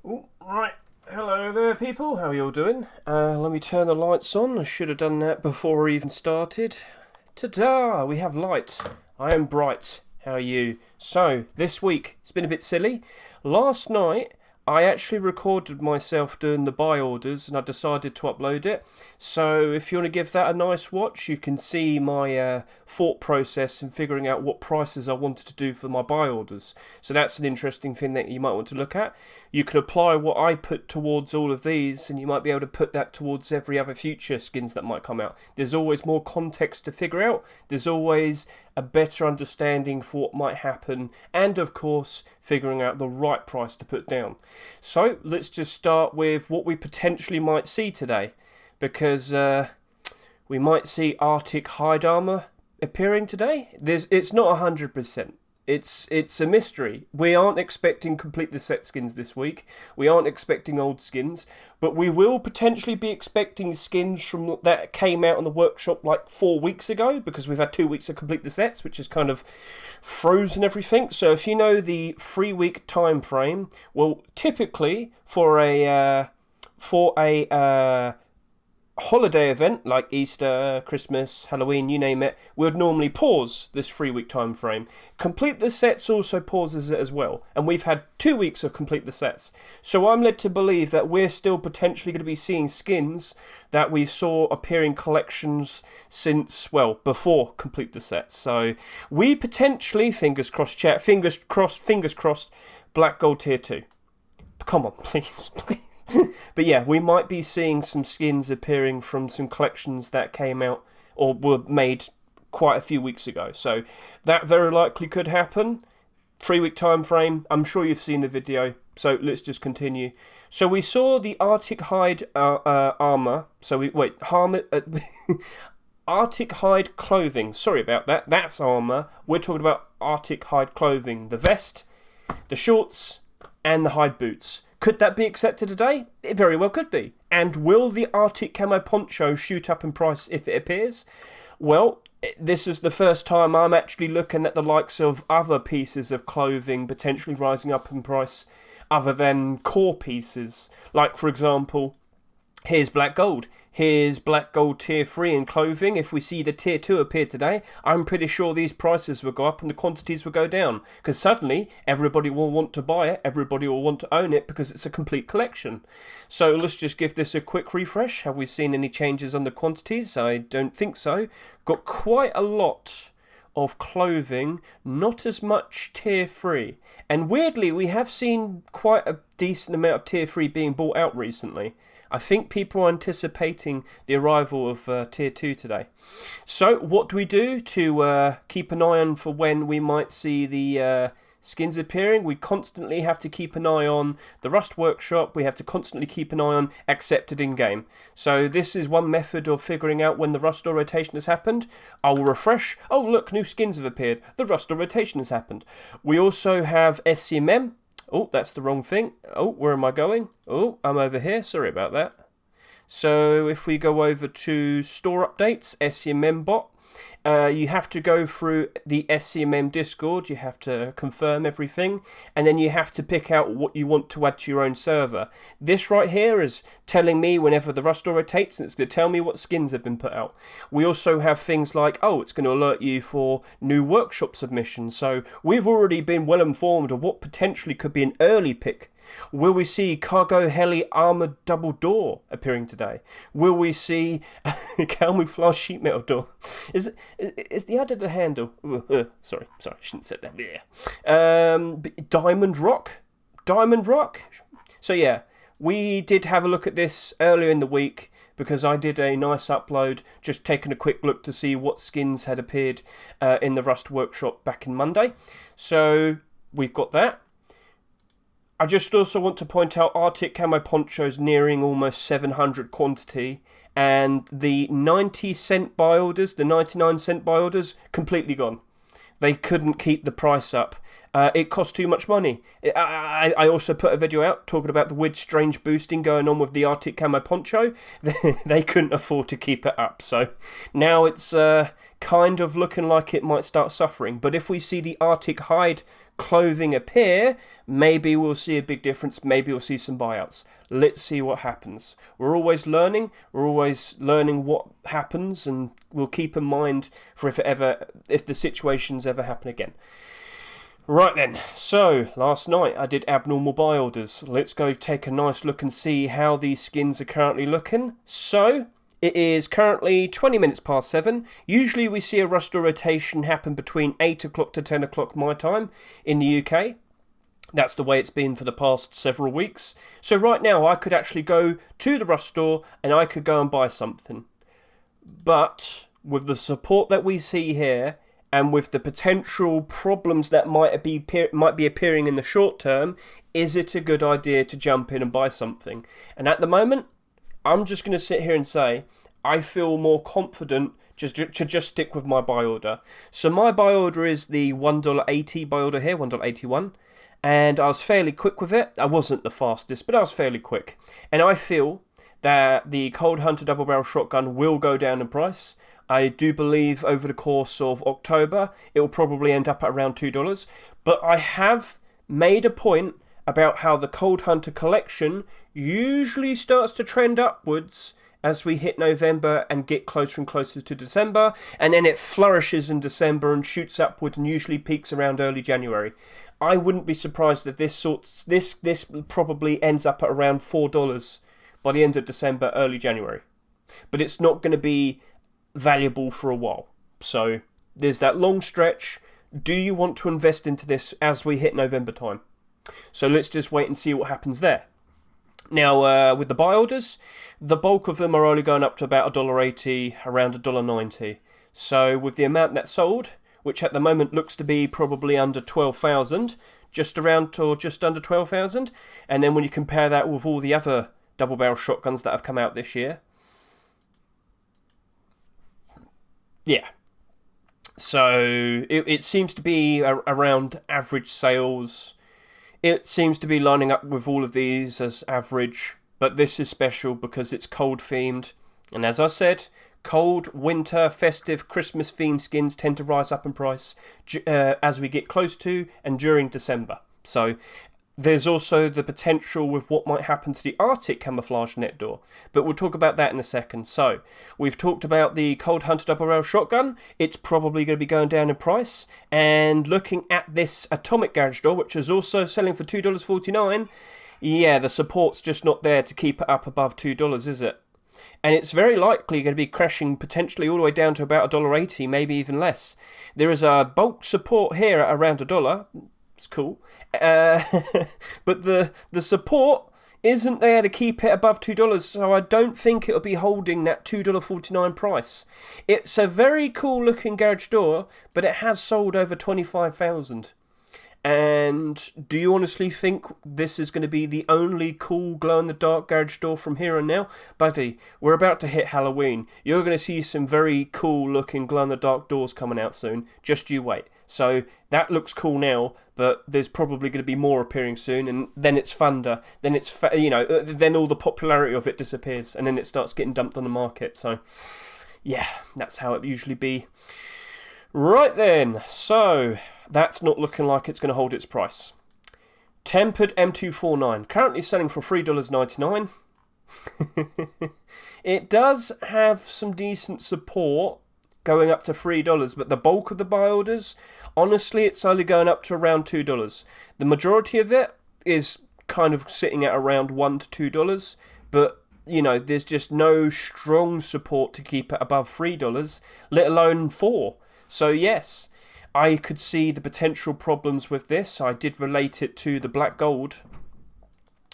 Oh, right. Hello there, people. How are you all doing? Let me turn the lights on. I should have done that before we even started. Ta-da! We have light. I am bright. How are you? So, this week, it's been a bit silly. Last night, I actually recorded myself doing the buy orders and I decided to upload it. So, if you want to give that a nice watch, you can see my thought process in figuring out what prices I wanted to do for my buy orders. So, that's an interesting thing that you might want to look at. You could apply what I put towards all of these, and you might be able to put that towards every other future skins that might come out. There's always more context to figure out. There's always a better understanding for what might happen, and of course, figuring out the right price to put down. So let's just start with what we potentially might see today, because we might see Arctic hide armor appearing today. It's not 100%. It's a mystery. We aren't expecting complete the set skins this week. We aren't expecting old skins, but we will potentially be expecting skins from that came out in the workshop like 4 weeks ago, because we've had 2 weeks to complete the sets, which is kind of frozen everything. So if you know the 3 week time frame, well, typically for a holiday event like Easter, Christmas, Halloween, you name it, we would normally pause this 3 week time frame. Complete the sets also pauses it as well, and we've had 2 weeks of complete the sets. So I'm led to believe that we're still potentially going to be seeing skins that we saw appear in collections since, well, before complete the sets. So we potentially, fingers crossed chat, fingers crossed, Black Gold Tier 2. Come on, please. But yeah, we might be seeing some skins appearing from some collections that came out or were made quite a few weeks ago. So that very likely could happen. 3 week time frame. I'm sure you've seen the video. So let's just continue. So we saw the Arctic hide armor. Arctic hide clothing. Sorry about that. That's armor. We're talking about Arctic hide clothing. The vest, the shorts, and the hide boots. Could that be accepted today? It very well could be. And will the Arctic camo poncho shoot up in price if it appears? Well, this is the first time I'm actually looking at the likes of other pieces of clothing potentially rising up in price other than core pieces. Like, for example, here's Black Gold. Here's Black Gold Tier 3 in clothing. If we see the Tier 2 appear today, I'm pretty sure these prices will go up and the quantities will go down. Because suddenly, everybody will want to buy it, everybody will want to own it because it's a complete collection. So let's just give this a quick refresh. Have we seen any changes on the quantities? I don't think so. Got quite a lot of clothing, not as much Tier 3. And weirdly, we have seen quite a decent amount of Tier 3 being bought out recently. I think people are anticipating the arrival of Tier 2 today. So what do we do to keep an eye on for when we might see the skins appearing? We constantly have to keep an eye on the Rust Workshop. We have to constantly keep an eye on accepted in-game. So this is one method of figuring out when the Rust or rotation has happened. I'll refresh. Oh, look, new skins have appeared. The Rust or rotation has happened. We also have scmm. Oh, that's the wrong thing. Oh, where am I going? Oh, I'm over here. Sorry about that. So if we go over to store updates, scmm bot, you have to go through the scmm Discord. You have to confirm everything, and then you have to pick out what you want to add to your own server. This right here is telling me whenever the Rust rotates, and it's going to tell me what skins have been put out. We also have things like, oh, it's going to alert you for new workshop submissions. So we've already been well informed of what potentially could be an early pick. Will we see Cargo Heli Armoured Double Door appearing today? Will we see Camouflage Sheet Metal Door? Is the added a handle? Sorry, I shouldn't have said that. Yeah. Diamond Rock? Diamond Rock? So yeah, we did have a look at this earlier in the week because I did a nice upload, just taking a quick look to see what skins had appeared in the Rust Workshop back in Monday. So we've got that. I just also want to point out Arctic Camo Ponchos nearing almost 700 quantity, and the 90-cent buy orders, the 99-cent buy orders, completely gone. They couldn't keep the price up. It cost too much money. I also put a video out talking about the weird strange boosting going on with the Arctic Camo Poncho. They couldn't afford to keep it up. So now it's kind of looking like it might start suffering. But if we see the Arctic Hide clothing appear, maybe we'll see a big difference, maybe we'll see some buyouts. Let's see what happens. We're always learning what happens, and we'll keep in mind for if the situations ever happen again. Right then, so last night I did abnormal buy orders. Let's go take a nice look and see how these skins are currently looking. So, it is currently 20 minutes past 7. Usually we see a roster rotation happen between 8 o'clock to 10 o'clock my time in the UK. That's the way it's been for the past several weeks. So right now I could actually go to the Rust store and I could go and buy something. But with the support that we see here, and with the potential problems that might be appearing in the short term, is it a good idea to jump in and buy something? And at the moment, I'm just going to sit here and say, I feel more confident to just stick with my buy order. So my buy order is the $1.80 buy order here, $1.81. And I was fairly quick with it. I wasn't the fastest, but I was fairly quick. And I feel that the Cold Hunter double barrel shotgun will go down in price. I do believe over the course of October, it will probably end up at around $2. But I have made a point about how the Cold Hunter collection usually starts to trend upwards as we hit November and get closer and closer to December. And then it flourishes in December and shoots upwards and usually peaks around early January. I wouldn't be surprised if this probably ends up at around $4 by the end of December, early January. But it's not going to be valuable for a while. So there's that long stretch. Do you want to invest into this as we hit November time? So let's just wait and see what happens there. Now, with the buy orders, the bulk of them are only going up to about $1.80, around $1.90. So with the amount that's sold, which at the moment looks to be probably under 12,000, just around or just under 12,000, and then when you compare that with all the other double barrel shotguns that have come out this year, yeah. So it seems to be around average sales. It seems to be lining up with all of these as average, but this is special because it's cold themed. And as I said, cold, winter, festive, Christmas themed skins tend to rise up in price as we get close to and during December. So there's also the potential with what might happen to the Arctic camouflage net door, but we'll talk about that in a second. So we've talked about the Cold Hunter double barrel shotgun. It's probably going to be going down in price. And looking at this atomic garage door, which is also selling for $2.49, yeah, the support's just not there to keep it up above $2, is it? And it's very likely going to be crashing potentially all the way down to about $1.80, maybe even less. There is a bulk support here at around $1. It's cool. But the support isn't there to keep it above $2, so I don't think it'll be holding that $2.49 price. It's a very cool looking garage door, but it has sold over 25,000. And do you honestly think this is going to be the only cool glow-in-the-dark garage door from here on now? Buddy, we're about to hit Halloween. You're going to see some very cool-looking glow-in-the-dark doors coming out soon. Just you wait. So that looks cool now, but there's probably going to be more appearing soon, and then it's thunder. Then it's then all the popularity of it disappears, and then it starts getting dumped on the market. So yeah, that's how it usually be. Right then, so that's not looking like it's going to hold its price. Tempered M249, currently selling for $3.99. It does have some decent support going up to $3, but the bulk of the buy orders, honestly, it's only going up to around $2. The majority of it is kind of sitting at around $1 to $2, but there's just no strong support to keep it above $3, let alone $4. So yes, I could see the potential problems with this. I did relate it to the black gold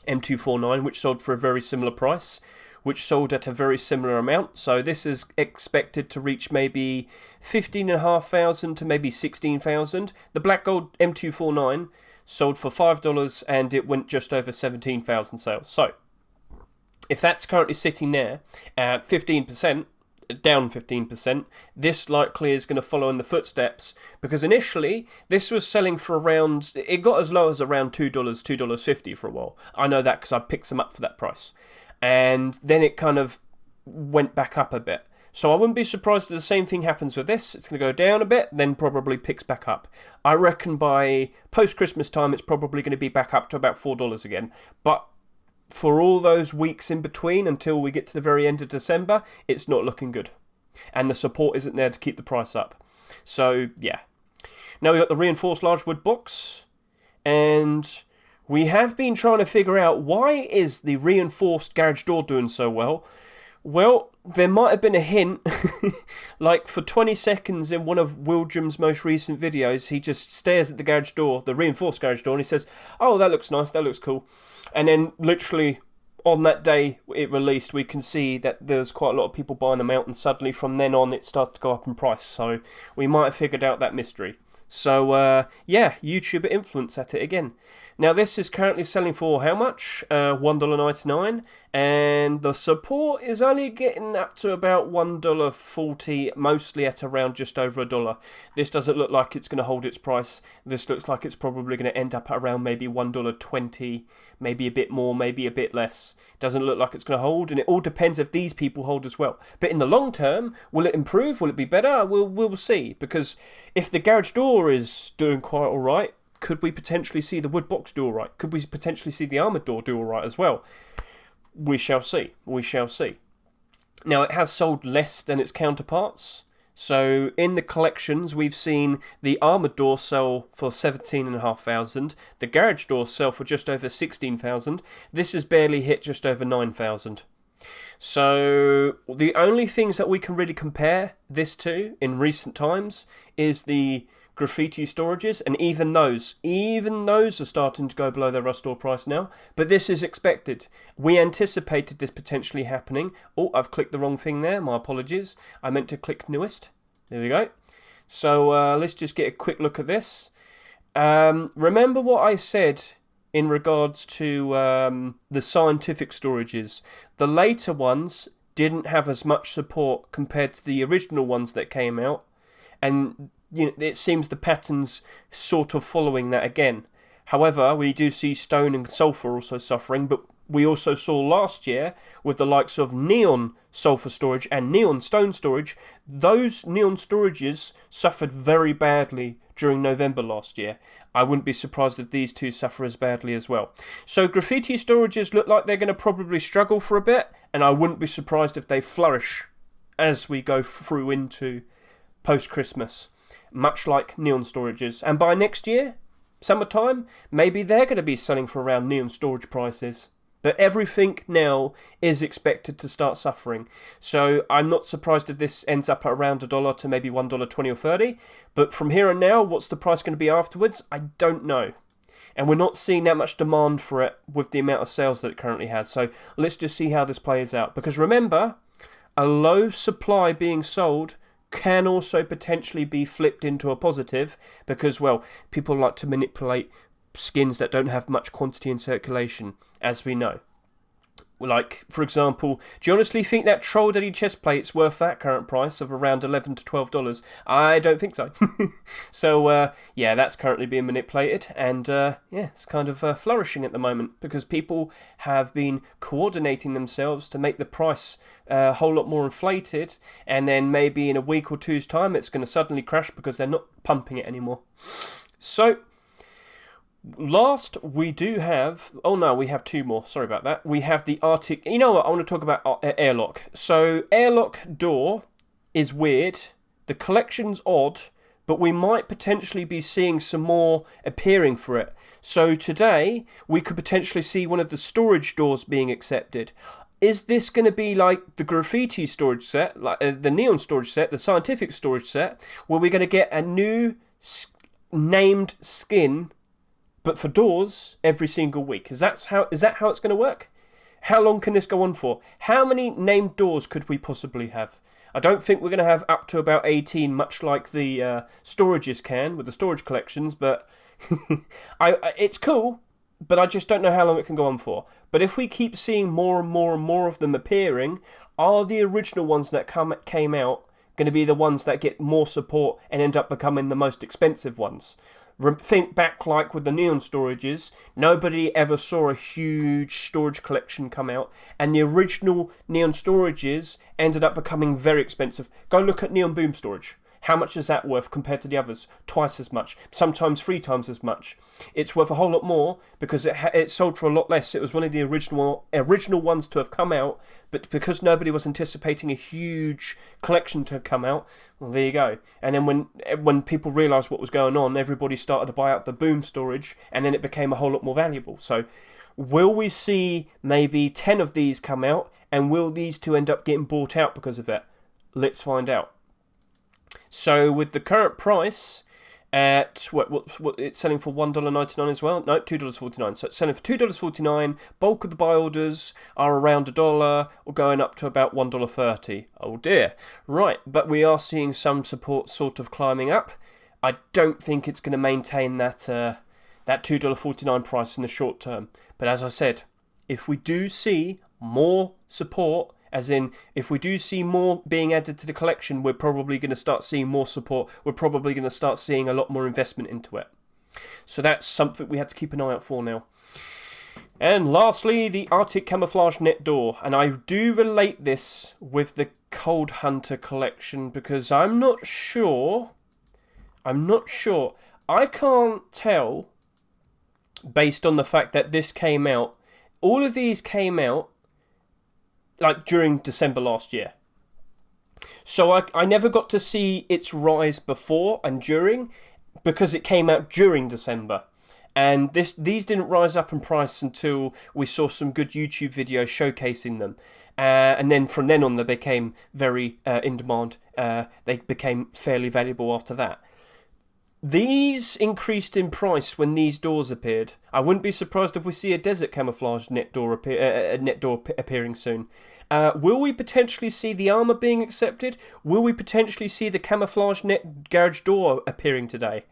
M249, which sold for a very similar price, which sold at a very similar amount. So this is expected to reach maybe 15,500 to maybe 16,000. The black gold M249 sold for $5 and it went just over 17,000 sales. So if that's currently sitting there at 15%, down 15%, this likely is going to follow in the footsteps, because initially this was selling for around, it got as low as around $2, $2.50 for a while. I know that because I picked some up for that price, and then it kind of went back up a bit. So I wouldn't be surprised if the same thing happens with this. It's going to go down a bit, then probably picks back up. I reckon by post-Christmas time, it's probably going to be back up to about $4 again. But for all those weeks in between until we get to the very end of December, it's not looking good. And the support isn't there to keep the price up. So, yeah. Now we've got the reinforced large wood box. And we have been trying to figure out, why is the reinforced garage door doing so well? Well, there might have been a hint. Like for 20 seconds in one of Wildrum's most recent videos, he just stares at the garage door, the reinforced garage door, and he says, "Oh, that looks nice, that looks cool." And then literally on that day it released, we can see that there's quite a lot of people buying them out, and suddenly from then on it started to go up in price. So we might have figured out that mystery. So yeah, YouTuber influence at it again. Now this is currently selling for how much? $1.99, and the support is only getting up to about $1.40, mostly at around just over $1. This doesn't look like it's going to hold its price. This looks like it's probably going to end up at around maybe $1.20, maybe a bit more, maybe a bit less. Doesn't look like it's going to hold, and it all depends if these people hold as well. But in the long term, will it improve? Will it be better? We'll see, because if the garage door is doing quite all right, could we potentially see the wood box do all right? Could we potentially see the armoured door do all right as well? We shall see. We shall see. Now, it has sold less than its counterparts. So, in the collections, we've seen the armoured door sell for $17,500. The garage door sell for just over $16,000. This has barely hit just over $9,000. So, the only things that we can really compare this to in recent times is the graffiti storages, and even those are starting to go below their rust door price now. But this is expected. We anticipated this potentially happening. Oh, I've clicked the wrong thing there. My apologies. I meant to click newest. There we go. So let's just get a quick look at this. Remember what I said in regards to the scientific storages. The later ones didn't have as much support compared to the original ones that came out, and it seems the pattern's sort of following that again. However, we do see stone and sulfur also suffering, but we also saw last year with the likes of neon sulfur storage and neon stone storage, those neon storages suffered very badly during November last year. I wouldn't be surprised if these two suffer as badly as well. So graffiti storages look like they're going to probably struggle for a bit, and I wouldn't be surprised if they flourish as we go through into post-Christmas, much like neon storages. And by next year, summertime, maybe they're going to be selling for around neon storage prices. But everything now is expected to start suffering. So I'm not surprised if this ends up at around $1 to maybe $1.20 or 30. But from here and now, what's the price going to be afterwards? I don't know. And we're not seeing that much demand for it with the amount of sales that it currently has. So let's just see how this plays out. Because remember, a low supply being sold can also potentially be flipped into a positive, because, well, people like to manipulate skins that don't have much quantity in circulation, as we know. Like, for example, do you honestly think that Troll Daddy chest plate's worth that current price of around $11 to $12? I don't think so. So, yeah, that's currently being manipulated, and, yeah, it's kind of flourishing at the moment, because people have been coordinating themselves to make the price a whole lot more inflated, and then maybe in a week or two's time it's going to suddenly crash because they're not pumping it anymore. So, last, we do have... Oh, no, we have two more. Sorry about that. We have the Arctic... You know what? I want to talk about airlock. So, airlock door is weird. The collection's odd, but we might potentially be seeing some more appearing for it. So, today, we could potentially see one of the storage doors being accepted. Is this going to be like the graffiti storage set, like the neon storage set, the scientific storage set, where we're going to get a new named skin, but for doors every single week? Is that how it's going to work? How long can this go on for? How many named doors could we possibly have? I don't think we're going to have up to about 18, much like the storages can with the storage collections, but it's cool, but I just don't know how long it can go on for. But if we keep seeing more and more and more of them appearing, are the original ones that came out going to be the ones that get more support and end up becoming the most expensive ones? Think back like with the neon storages, nobody ever saw a huge storage collection come out, and the original neon storages ended up becoming very expensive. Go look at neon boom storage. How much is that worth compared to the others? Twice as much, sometimes 3 times as much. It's worth a whole lot more because it sold for a lot less. It was one of the original ones to have come out, but because nobody was anticipating a huge collection to come out, well, there you go. And then when people realised what was going on, everybody started to buy out the boom storage, and then it became a whole lot more valuable. So will we see maybe 10 of these come out, and will these two end up getting bought out because of it? Let's find out. So with the current price at what it's selling for $1.99 as well. No, $2.49. So it's selling for $2.49. Bulk of the buy orders are around $1 or going up to about $1.30. Oh dear. Right, but we are seeing some support sort of climbing up. I don't think it's going to maintain that $2.49 price in the short term. But as I said, if we do see more support, as in, if we do see more being added to the collection, we're probably going to start seeing more support. We're probably going to start seeing a lot more investment into it. So that's something we have to keep an eye out for now. And lastly, the Arctic Camouflage Net Door. And I do relate this with the Cold Hunter collection because I'm not sure. I can't tell, based on the fact that this came out. All of these came out like during December last year. So I never got to see its rise before and during because it came out during December. And these didn't rise up in price until we saw some good YouTube videos showcasing them. And then from then on they became very in demand. They became fairly valuable after that. These increased in price when these doors appeared. I wouldn't be surprised if we see a desert camouflage net door appearing soon. Will we potentially see the armor being accepted? Will we potentially see the camouflage net garage door appearing today?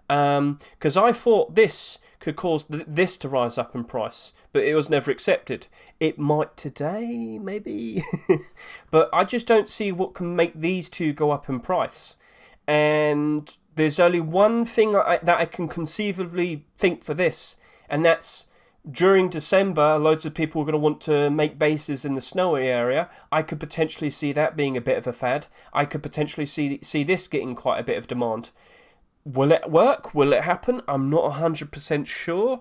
Because I thought this could cause this to rise up in price, but it was never accepted. It might today, maybe. But I just don't see what can make these two go up in price. And there's only one thing that I can conceivably think for this, and that's during December, loads of people are going to want to make bases in the snowy area. I could potentially see that being a bit of a fad. I could potentially see this getting quite a bit of demand. Will it work? Will it happen? I'm not 100% sure,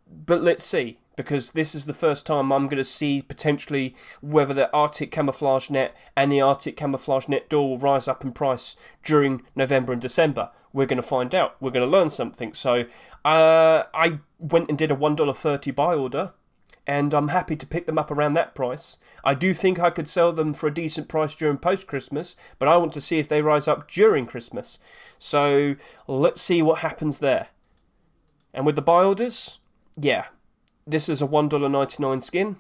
but let's see. Because this is the first time I'm going to see potentially whether the Arctic Camouflage Net and the Arctic Camouflage Net door will rise up in price during November and December. We're going to find out. We're going to learn something. So I went and did a $1.30 buy order, and I'm happy to pick them up around that price. I do think I could sell them for a decent price during post-Christmas, but I want to see if they rise up during Christmas. So let's see what happens there. And with the buy orders, yeah. This is a $1.99 skin,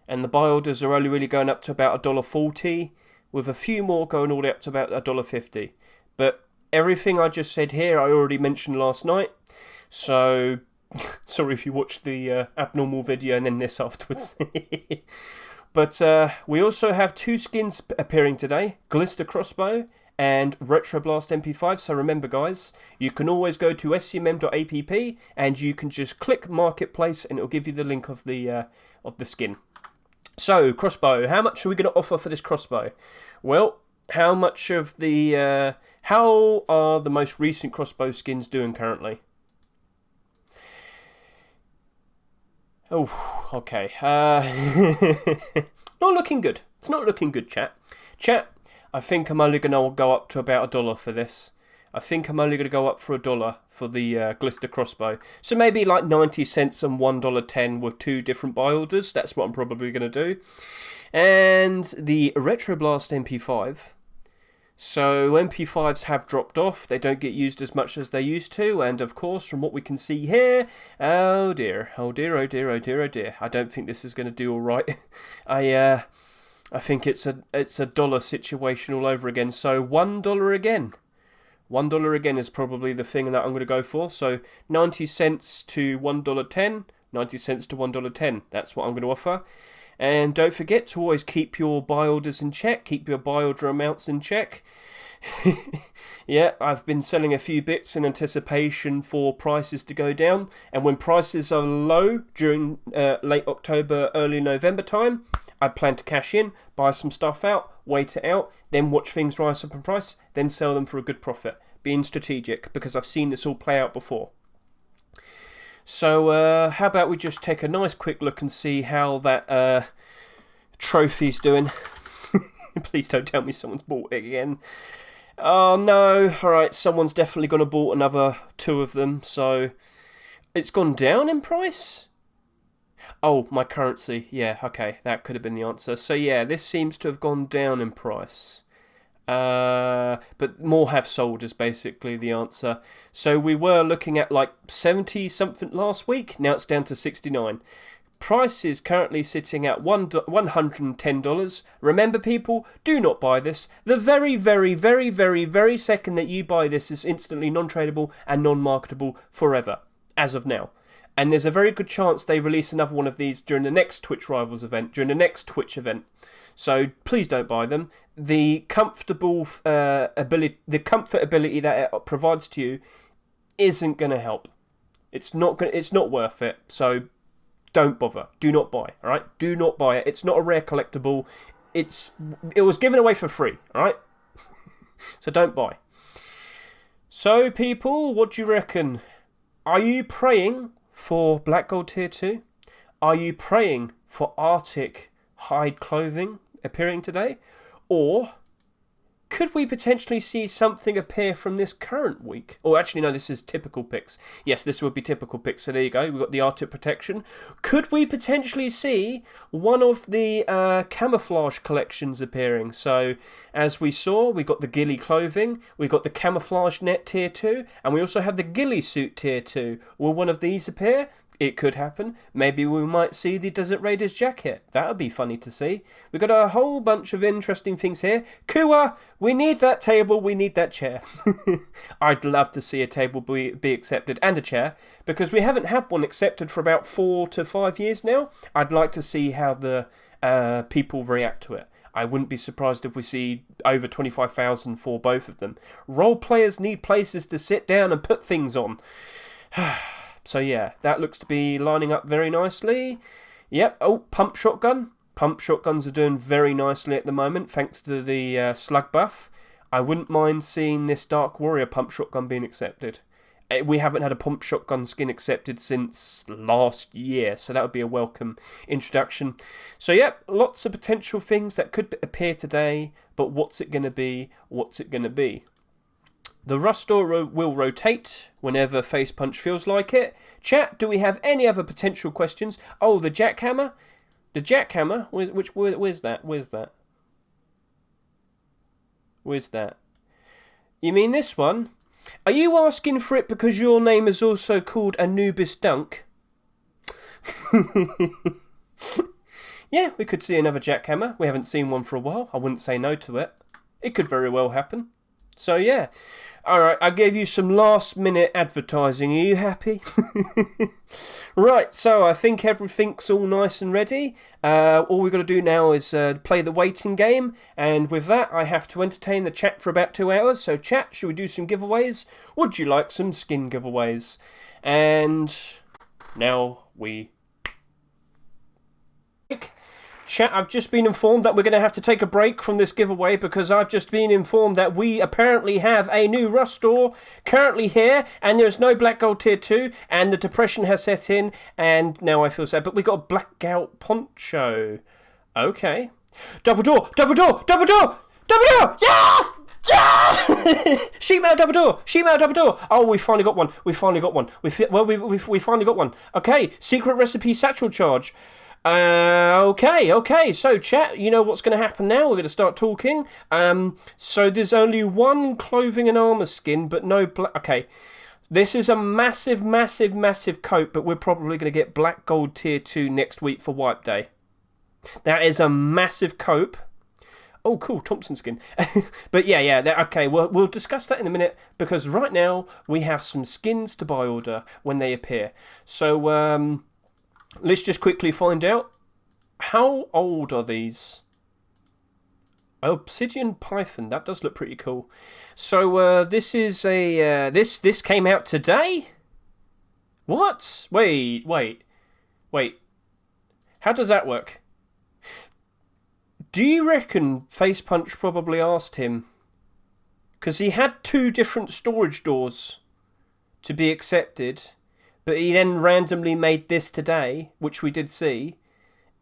and the buy orders are only really going up to about $1.40, with a few more going all the way up to about $1.50. But everything I just said here, I already mentioned last night, so sorry if you watched the abnormal video and then this afterwards. But we also have 2 skins appearing today, Glister Crossbow and Retroblast MP5. So remember guys, you can always go to scmm.app and you can just click Marketplace and it'll give you the link of the skin. So crossbow, how much are we going to offer for this crossbow? Well, how are the most recent crossbow skins doing currently? Oh, okay. Not looking good. It's not looking good, chat. I think I'm only going to go up to about $1 for this. I think I'm only going to go up for $1 for the Glister Crossbow. So maybe like 90 cents and $1.10 with 2 different buy orders. That's what I'm probably going to do. And the Retroblast MP5. So MP5s have dropped off. They don't get used as much as they used to. And of course, from what we can see here, oh dear. I don't think this is going to do all right. I think it's a dollar situation all over again. So $1 again. $1 again is probably the thing that I'm going to go for. So 90 cents to $1.10. 90 cents to $1.10. That's what I'm going to offer. And don't forget to always keep your buy orders in check. Keep your buy order amounts in check. Yeah, I've been selling a few bits in anticipation for prices to go down. And when prices are low during late October, early November time, I plan to cash in, buy some stuff out, wait it out, then watch things rise up in price, then sell them for a good profit. Being strategic, because I've seen this all play out before. So how about we just take a nice quick look and see how that trophy's doing. Please don't tell me someone's bought it again. Oh no, alright, someone's definitely going to bought another 2 of them, so it's gone down in price? Oh, my currency, yeah, okay, that could have been the answer. So yeah, this seems to have gone down in price. But more have sold is basically the answer. So we were looking at like 70 something last week, now it's down to 69. Price is currently sitting at $110. Remember, people, do not buy this. The very, very, very, very, very second that you buy this is instantly non-tradable and non-marketable forever, as of now. And there's a very good chance they release another one of these during the next Twitch Rivals event, during the next Twitch event. So please don't buy them. The comfortable the comfort ability that it provides to you isn't going to help. It's not worth it. So don't bother. Do not buy. All right. Do not buy it. It's not a rare collectible. It was given away for free. All right. So don't buy. So people, what do you reckon? Are you praying for Black Gold Tier 2? Are you praying for Arctic hide clothing appearing today? Or could we potentially see something appear from this current week? Or actually, no, this is typical picks. Yes, this would be typical picks. So there you go. We've got the Arctic protection. Could we potentially see one of the camouflage collections appearing? So as we saw, we got the ghillie clothing, we got the camouflage net tier 2, and we also have the ghillie suit tier 2. Will one of these appear? It could happen. Maybe we might see the Desert Raiders jacket. That would be funny to see. We've got a whole bunch of interesting things here. Kua, we need that table, we need that chair. I'd love to see a table be accepted and a chair, because we haven't had one accepted for about 4 to 5 years now. I'd like to see how the people react to it. I wouldn't be surprised if we see over 25,000 for both of them. Role players need places to sit down and put things on. So yeah, that looks to be lining up very nicely. Yep, oh, pump shotgun. Pump shotguns are doing very nicely at the moment, thanks to the slug buff. I wouldn't mind seeing this Dark Warrior pump shotgun being accepted. We haven't had a pump shotgun skin accepted since last year, so that would be a welcome introduction. So yep, lots of potential things that could appear today, but what's it going to be? What's it going to be? The rust door will rotate whenever Face Punch feels like it. Chat, do we have any other potential questions? Oh, the jackhammer? The jackhammer? Where's that? Where's that? Where's that? You mean this one? Are you asking for it because your name is also called Anubis Dunk? Yeah, we could see another jackhammer. We haven't seen one for a while. I wouldn't say no to it. It could very well happen. So yeah. Alright, I gave you some last minute advertising. Are you happy? Right, so I think everything's all nice and ready. All we've got to do now is play the waiting game. And with that, I have to entertain the chat for about 2 hours. So chat, should we do some giveaways? Would you like some skin giveaways? And now we... Chat, I've just been informed that we're going to have to take a break from this giveaway because I've just been informed that we apparently have a new rust store currently here and there's no Black Gold Tier 2 and the depression has set in and now I feel sad. But we got a Blackout Poncho. Okay. Double door! Double door! Double door! Double door! Yeah! Yeah! Sheet metal double door! Sheet metal double door! Oh, we finally got one. We finally got one. We finally got one. Okay. Secret recipe satchel charge. Okay, so chat, you know what's going to happen now, we're going to start talking. So there's only one clothing and armour skin, but no okay, this is a massive coat, but we're probably going to get Black Gold Tier 2 next week for Wipe Day. That is a massive coat. Oh, cool, Thompson skin. But yeah, okay, we'll discuss that in a minute, because right now we have some skins to buy order when they appear. So, let's just quickly find out. How old are these? Obsidian Python. That does look pretty cool. So this is a this came out today. What? Wait. How does that work? Do you reckon Facepunch probably asked him? Because he had 2 different storage doors to be accepted, but he then randomly made this today, which we did see,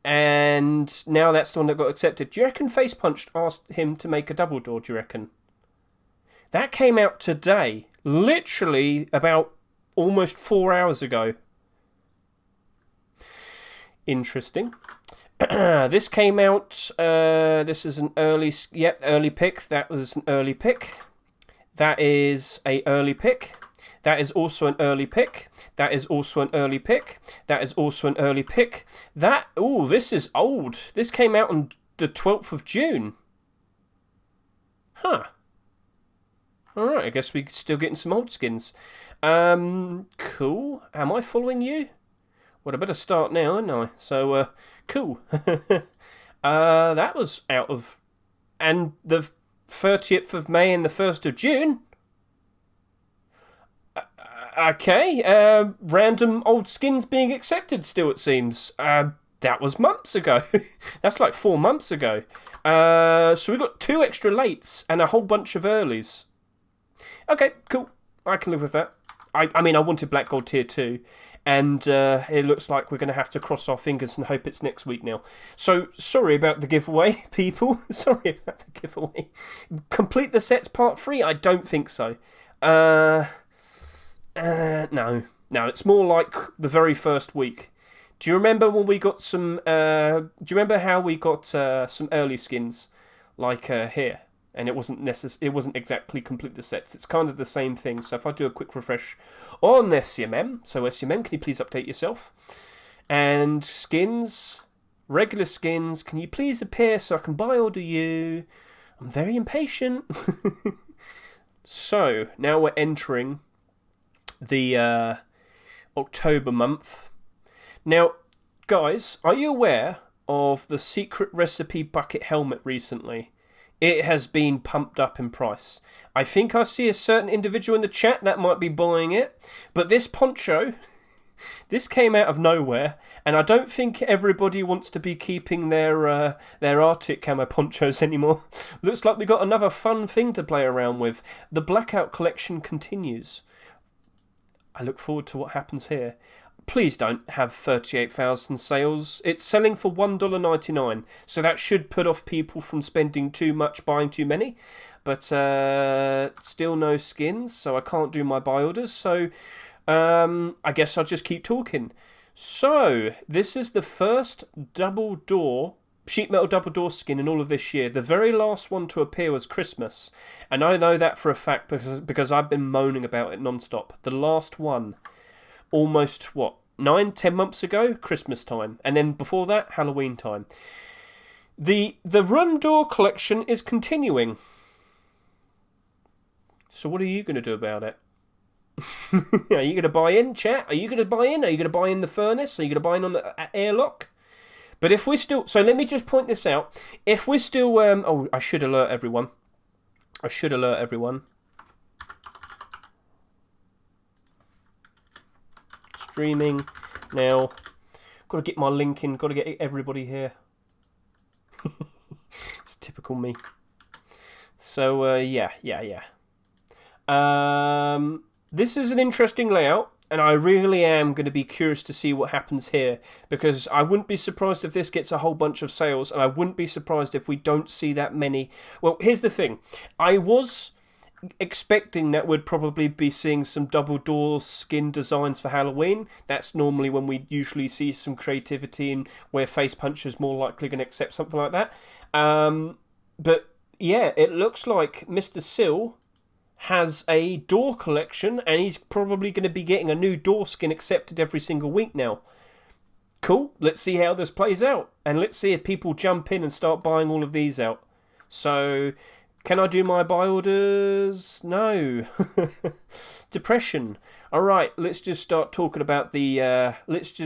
and now that's the one that got accepted. Do you reckon Facepunch asked him to make a double door, do you reckon? That came out today, literally about almost 4 hours ago. Interesting. This came out, this is an early pick. That was an early pick. That is a early pick. That is also an early pick. That is also an early pick. That is also an early pick. This is old. This came out on the 12th of June. Huh. Alright, I guess we're still getting some old skins. Cool. Am I following you? Well, I better start now, aren't I? So, cool. That was out of... And the 30th of May and the 1st of June? Okay. Random old skins being accepted still, it seems. That was months ago. That's like 4 months ago. So we got 2 extra lates and a whole bunch of earlies. Okay, cool. I can live with that. I mean, I wanted Black Gold Tier 2. And it looks like we're going to have to cross our fingers and hope it's next week now. So, sorry about the giveaway, people. Sorry about the giveaway. Complete the sets part 3? I don't think so. No, it's more like the very first week. Do you remember when we got some... do you remember how we got some early skins? Like here. And it wasn't exactly complete the sets. It's kind of the same thing. So if I do a quick refresh on scmm, so scmm, can you please update yourself? And skins, regular skins, can you please appear so I can buy order you? I'm very impatient. So now we're entering the October month. Now, guys, are you aware of the secret recipe bucket helmet recently? It has been pumped up in price. I think I see a certain individual in the chat that might be buying it. But this poncho, this came out of nowhere. And I don't think everybody wants to be keeping their Arctic camo ponchos anymore. Looks like we got another fun thing to play around with. The Blackout collection continues. I look forward to what happens here. Please don't have 38,000 sales. It's selling for $1.99, so that should put off people from spending too much, buying too many. But still no skins, so I can't do my buy orders. So I guess I'll just keep talking. So this is the first double door, sheet metal double door skin in all of this year. The very last one to appear was Christmas, and I know that for a fact because I've been moaning about it non-stop. The last one. Almost, 9-10 months ago, Christmas time. And then before that, Halloween time. The Run Door collection is continuing. So what are you going to do about it? Are you going to buy in, chat? Are you going to buy in? Are you going to buy in the furnace? Are you going to buy in on the airlock? But if we're still... So let me just point this out. If we're still... I should alert everyone. Streaming now. Got to get my link in. Got to get everybody here. It's typical me. So yeah. This is an interesting layout, and I really am going to be curious to see what happens here, because I wouldn't be surprised if this gets a whole bunch of sales, and I wouldn't be surprised if we don't see that many. Well, here's the thing. I was expecting that we'd probably be seeing some double door skin designs for Halloween. That's normally when we usually see some creativity and where Facepunch is more likely going to accept something like that. But yeah, it looks like Mr. Sill has a door collection, and he's probably going to be getting a new door skin accepted every single week now. Cool, let's see how this plays out, and let's see if people jump in and start buying all of these out. So... Can I do my buy orders? No. Depression. Alright, let's just start talking about the...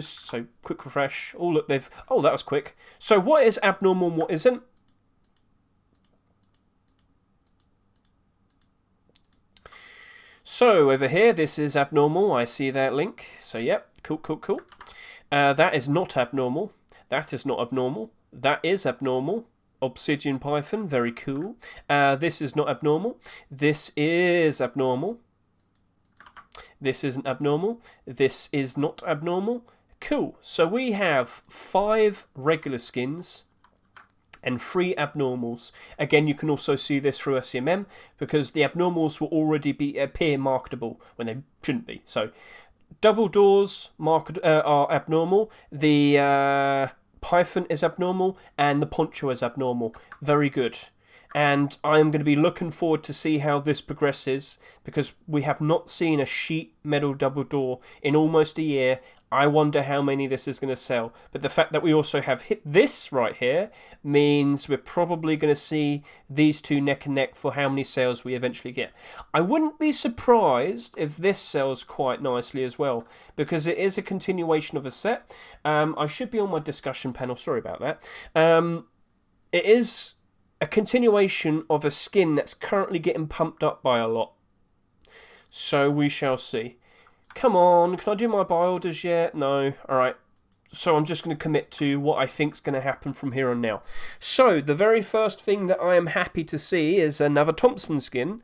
So, quick refresh. Oh, look, that was quick. So, what is abnormal and what isn't? So over here, this is abnormal. I see that link. So yep, cool. That is not abnormal. That is not abnormal. That is abnormal. Obsidian Python, very cool. This is not abnormal. This is abnormal. This isn't abnormal. This is not abnormal. Cool. So we have 5 regular skins and 3 abnormals. Again, you can also see this through scmm because the abnormals will already appear marketable when they shouldn't be. So double doors are abnormal. The Python is abnormal and the Poncho is abnormal. Very good. And I'm going to be looking forward to see how this progresses because we have not seen a sheet metal double door in almost a year. I wonder how many this is going to sell. But the fact that we also have hit this right here means we're probably going to see these two neck and neck for how many sales we eventually get. I wouldn't be surprised if this sells quite nicely as well because it is a continuation of a set. I should be on my discussion panel. Sorry about that. It is a continuation of a skin that's currently getting pumped up by a lot. So we shall see. Come on, can I do my buy orders yet? No. Alright. So I'm just going to commit to what I think's going to happen from here on now. So the very first thing that I am happy to see is another Thompson skin.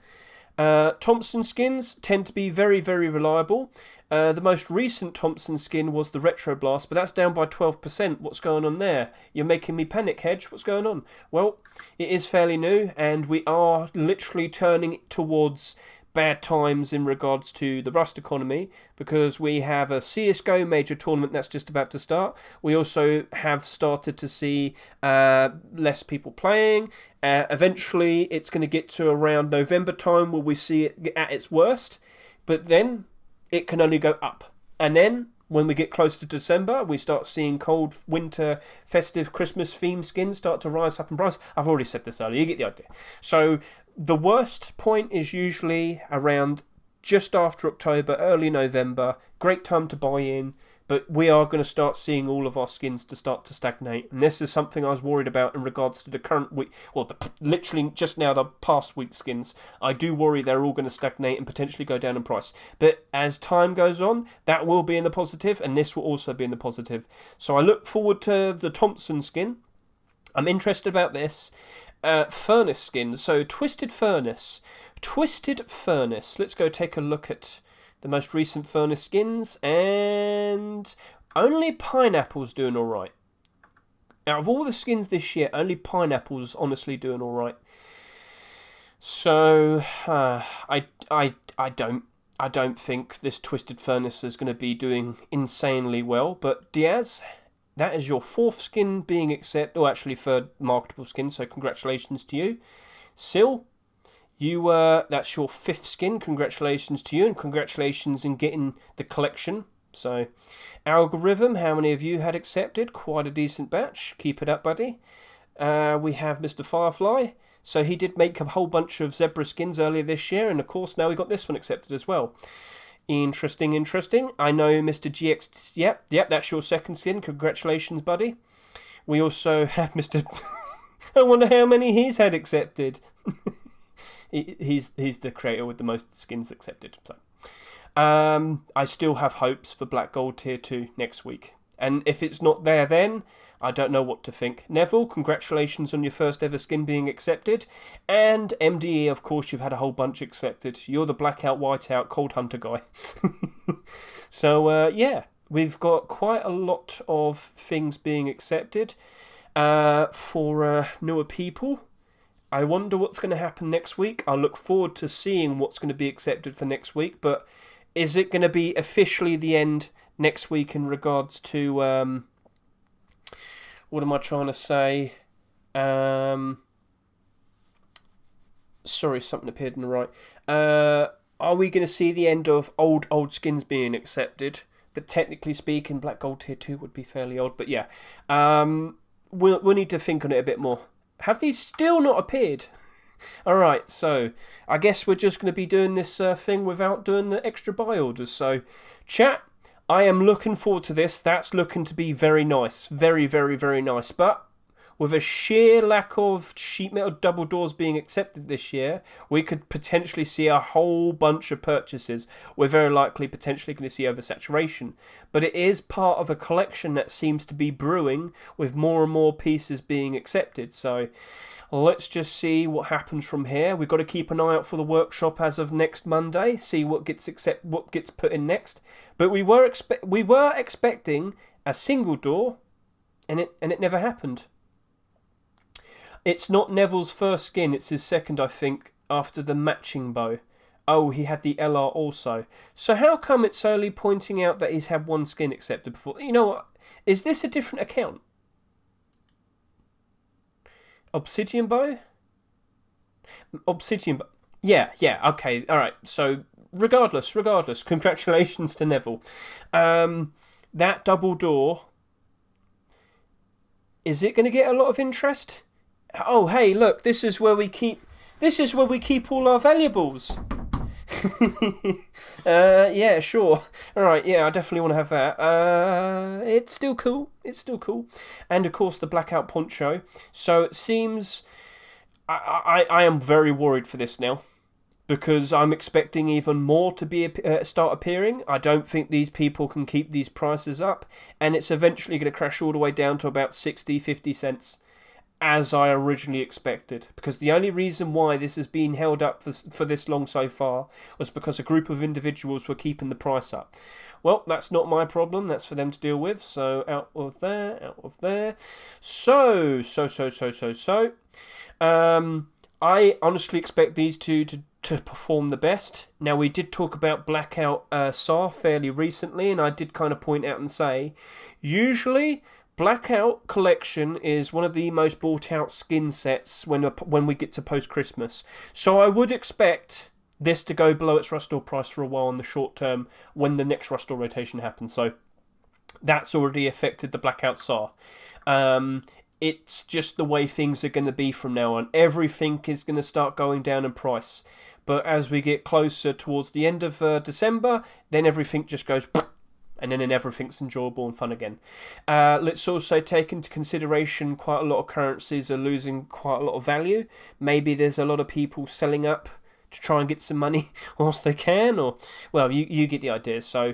Thompson skins tend to be very, very reliable. The most recent Thompson skin was the Retro Blast, but that's down by 12%. What's going on there? You're making me panic, Hedge. What's going on? Well, it is fairly new, and we are literally turning towards bad times in regards to the Rust economy because we have a CSGO major tournament that's just about to start. We also have started to see less people playing. Eventually, it's going to get to around November time where we see it at its worst, but then it can only go up. And then when we get close to December, we start seeing cold winter, festive, Christmas themed skins start to rise up in price. I've already said this earlier, you get the idea. So the worst point is usually around just after October, early November. Great time to buy in, but we are going to start seeing all of our skins to start to stagnate. And this is something I was worried about in regards to the current week, well, literally just now the past week skins. I do worry they're all going to stagnate and potentially go down in price. But as time goes on, that will be in the positive, and this will also be in the positive. So I look forward to the Thompson skin. I'm interested about this. Furnace skin. So Twisted Furnace. Let's go take a look at the most recent Furnace skins, and only Pineapple's doing alright. Out of all the skins this year, only Pineapple's honestly doing alright. So I don't think this Twisted Furnace is going to be doing insanely well. But Diaz, that is your 4th skin being accepted, or actually 3rd marketable skin. So congratulations to you. Sil, that's your 5th skin. Congratulations to you, and congratulations in getting the collection. So, Algorithm, how many of you had accepted? Quite a decent batch. Keep it up, buddy. We have Mr. Firefly. So he did make a whole bunch of zebra skins earlier this year, and of course now we got this one accepted as well. Interesting. I know Mr. GX. Yep, that's your 2nd skin. Congratulations, buddy. We also have Mr. I wonder how many he's had accepted. He's the creator with the most skins accepted. So, I still have hopes for Black Gold Tier 2 next week. And if it's not there then, I don't know what to think. Neville, congratulations on your first ever skin being accepted. And MDE, of course, you've had a whole bunch accepted. You're the blackout, whiteout, cold hunter guy. So, yeah, we've got quite a lot of things being accepted for newer people. I wonder what's going to happen next week. I look forward to seeing what's going to be accepted for next week. But is it going to be officially the end next week in regards to... what am I trying to say? Sorry, something appeared on the right. Are we going to see the end of old skins being accepted? But technically speaking, Black Gold Tier 2 would be fairly old. But yeah, we'll need to think on it a bit more. Have these still not appeared? Alright, so I guess we're just going to be doing this thing without doing the extra buy orders. So, chat, I am looking forward to this. That's looking to be very nice. Very, very, very nice. But with a sheer lack of sheet metal double doors being accepted this year, we could potentially see a whole bunch of purchases. We're very likely potentially going to see oversaturation. But it is part of a collection that seems to be brewing with more and more pieces being accepted. So let's just see what happens from here. We've got to keep an eye out for the workshop as of next Monday, see what gets put in next. But we were expecting a single door, and it never happened. It's not Neville's first skin, it's his second, I think, after the matching bow. Oh, he had the LR also. So how come it's only pointing out that he's had one skin accepted before? You know what? Is this a different account? Obsidian bow? Obsidian bow. Yeah, okay, alright. So, regardless, congratulations to Neville. That double door, is it going to get a lot of interest? Oh, hey, look, this is where we keep all our valuables. Yeah, sure. Alright, yeah, I definitely want to have that. It's still cool. And, of course, the blackout poncho. So it seems I am very worried for this now, because I'm expecting even more to start appearing. I don't think these people can keep these prices up, and it's eventually going to crash all the way down to about 60, 50 cents. As I originally expected, because the only reason why this has been held up for this long so far was because a group of individuals were keeping the price up. Well, that's not my problem, that's for them to deal with, so out of there. So, I honestly expect these two to perform the best. Now, we did talk about Blackout SAR fairly recently, and I did kind of point out and say, usually Blackout Collection is one of the most bought out skin sets when we get to post-Christmas. So I would expect this to go below its Rustore price for a while in the short term when the next Rustore rotation happens. So that's already affected the Blackout SAR. It's just the way things are going to be from now on. Everything is going to start going down in price. But as we get closer towards the end of December, then everything just goes... and then everything's enjoyable and fun again. Let's also take into consideration quite a lot of currencies are losing quite a lot of value. Maybe there's a lot of people selling up to try and get some money whilst they can, or, well, you get the idea. So,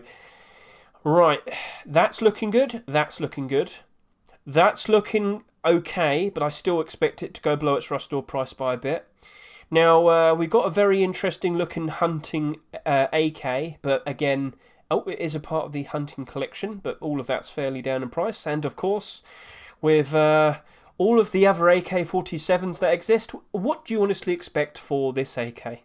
right, that's looking good. That's looking okay, but I still expect it to go below its Rustore price by a bit. Now, we got a very interesting looking hunting AK, but again... Oh, it is a part of the hunting collection, but all of that's fairly down in price. And, of course, with all of the other AK-47s that exist, what do you honestly expect for this AK?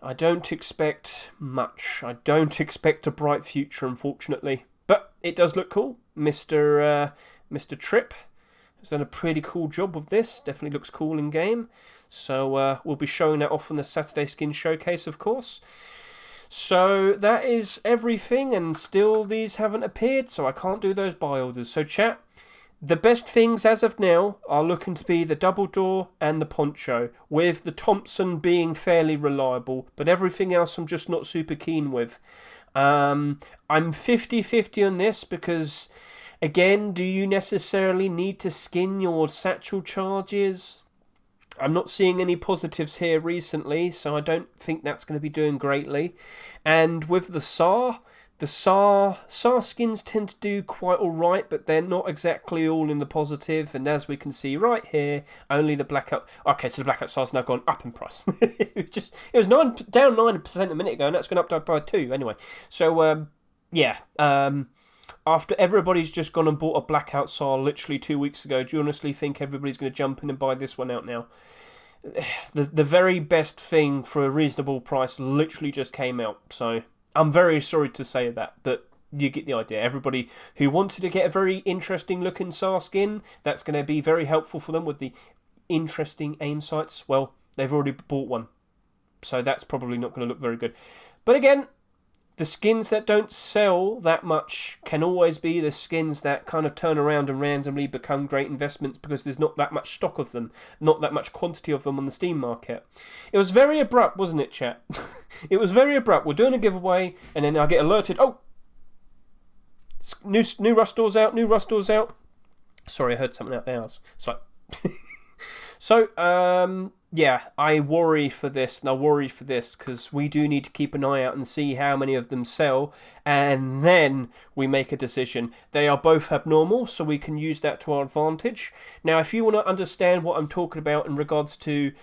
I don't expect much. I don't expect a bright future, unfortunately. But it does look cool. Mr. Tripp has done a pretty cool job with this. Definitely looks cool in game. So we'll be showing that off on the Saturday Skin Showcase, of course. So that is everything, and still these haven't appeared, so I can't do those buy orders. So chat, the best things as of now are looking to be the double door and the poncho, with the Thompson being fairly reliable, but everything else I'm just not super keen with. I'm 50-50 on this because, again, do you necessarily need to skin your satchel charges? I'm not seeing any positives here recently, so I don't think that's going to be doing greatly. And with the SAR skins tend to do quite alright, but they're not exactly all in the positive. And as we can see right here, only the Blackout... Okay, so the Blackout SAR's now gone up in price. it was down 9% a minute ago, and that's gone up by 2 anyway. So, after everybody's just gone and bought a Blackout SAR literally 2 weeks ago, do you honestly think everybody's going to jump in and buy this one out now? The very best thing for a reasonable price literally just came out. So I'm very sorry to say that, but you get the idea. Everybody who wanted to get a very interesting looking SAR skin, that's going to be very helpful for them with the interesting aim sights. Well, they've already bought one, so that's probably not going to look very good. But again, the skins that don't sell that much can always be the skins that kind of turn around and randomly become great investments because there's not that much stock of them, not that much quantity of them on the Steam market. It was very abrupt, wasn't it, chat? It was very abrupt. We're doing a giveaway, and then I get alerted, oh, new Rustore's out, Sorry, I heard something out there. It's like... So, yeah, I worry for this, and I worry for this, because we do need to keep an eye out and see how many of them sell, and then we make a decision. They are both abnormal, so we can use that to our advantage. Now, if you want to understand what I'm talking about in regards to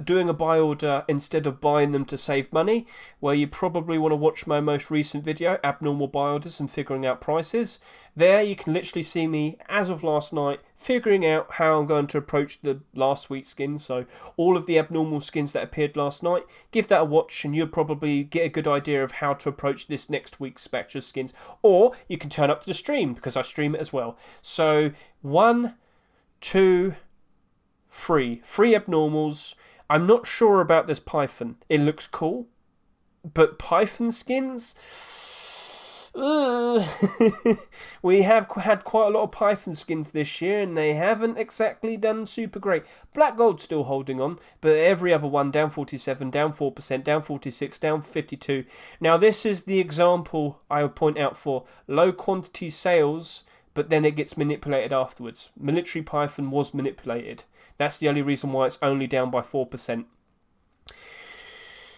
doing a buy order instead of buying them to save money, well, you probably want to watch my most recent video, Abnormal Buy Orders and Figuring Out Prices. There you can literally see me, as of last night, figuring out how I'm going to approach the last week's skins. So all of the abnormal skins that appeared last night, give that a watch and you'll probably get a good idea of how to approach this next week's batch of skins. Or you can turn up to the stream, because I stream it as well. So 1, 2, 3. 3 abnormals. I'm not sure about this Python. It looks cool. But Python skins... We have had quite a lot of Python skins this year, and they haven't exactly done super great. Black Gold's still holding on, but every other one down 47, down 4%, down 46, down 52. Now this is the example I would point out for low quantity sales, but then it gets manipulated afterwards. Military Python was manipulated. That's the only reason why it's only down by 4%.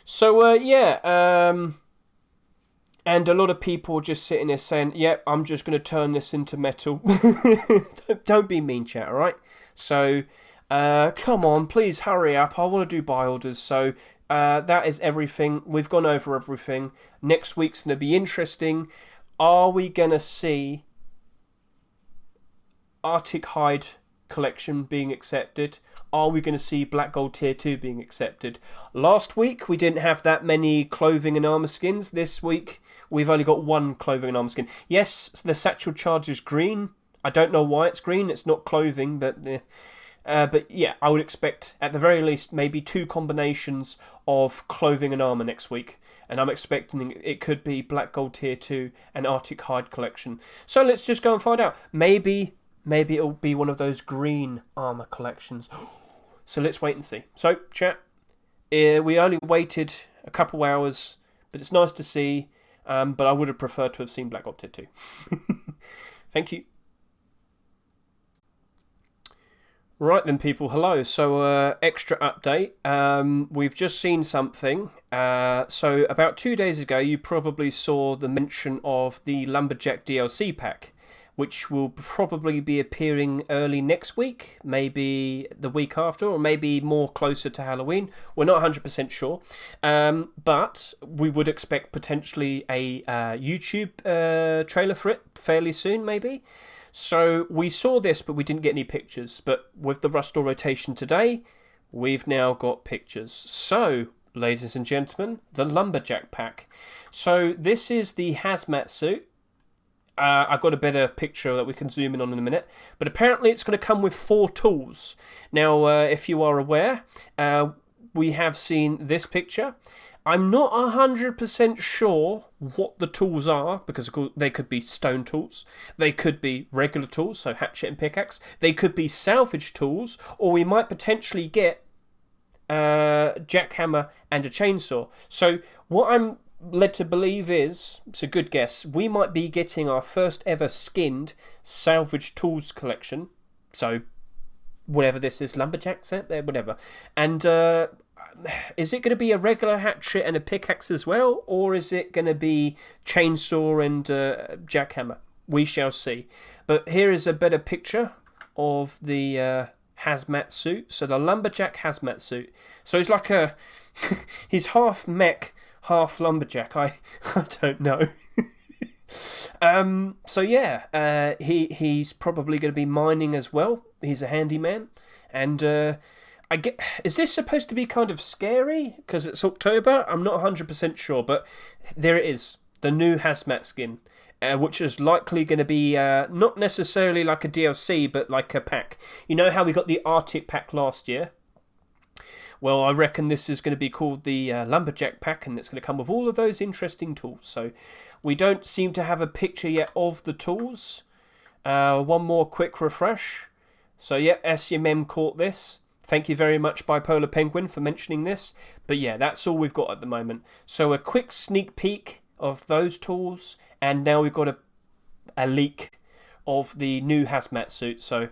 So and a lot of people just sitting there saying, yep, I'm just going to turn this into metal. Don't be mean, chat, alright? So, come on, please hurry up. I want to do buy orders. So, that is everything. We've gone over everything. Next week's going to be interesting. Are we going to see Arctic Hide collection being accepted? Are we going to see Black Gold Tier 2 being accepted? Last week, we didn't have that many clothing and armor skins. This week, we've only got 1 clothing and armor skin. Yes, the satchel charge is green. I don't know why it's green. It's not clothing, but yeah, I would expect, at the very least, maybe 2 combinations of clothing and armor next week. And I'm expecting it could be Black Gold Tier 2 and Arctic Hide collection. So let's just go and find out. Maybe it'll be one of those green armor collections. So let's wait and see. So, chat, we only waited a couple hours, but it's nice to see. But I would have preferred to have seen Black Gold Tier 2. Thank you. Right then, people, hello. So, extra update. We've just seen something. So, about 2 days ago, you probably saw the mention of the Lumberjack DLC pack, which will probably be appearing early next week, maybe the week after, or maybe more closer to Halloween. We're not 100% sure. But we would expect potentially a YouTube trailer for it fairly soon, maybe. So we saw this, but we didn't get any pictures. But with the Rust Door rotation today, we've now got pictures. So, ladies and gentlemen, the Lumberjack pack. So this is the hazmat suit. I've got a better picture that we can zoom in on in a minute. But apparently it's going to come with 4 tools. Now, if you are aware, we have seen this picture. I'm not 100% sure what the tools are, because they could be stone tools. They could be regular tools, so hatchet and pickaxe. They could be salvage tools, or we might potentially get jackhammer and a chainsaw. So what I'm led to believe is, it's a good guess, we might be getting our first ever skinned salvage tools collection. So whatever this is, lumberjack set there, whatever. And is it going to be a regular hatchet and a pickaxe as well, or is it going to be chainsaw and jackhammer? We shall see. But here is a better picture of the hazmat suit. So the lumberjack hazmat suit. So he's like a he's half mech, half lumberjack. I don't know. So yeah, he's probably going to be mining as well. He's a handyman, and is this supposed to be kind of scary because it's October? I'm not 100% sure, but there it is, the new hazmat skin, which is likely going to be not necessarily like a DLC, but like a pack. You know how we got the Arctic pack last year? Well, I reckon this is going to be called the Lumberjack pack, and it's going to come with all of those interesting tools. So we don't seem to have a picture yet of the tools. One more quick refresh. So yeah, scmm caught this. Thank you very much, Bipolar Penguin, for mentioning this. But yeah, that's all we've got at the moment. So a quick sneak peek of those tools, and now we've got a leak of the new hazmat suit. So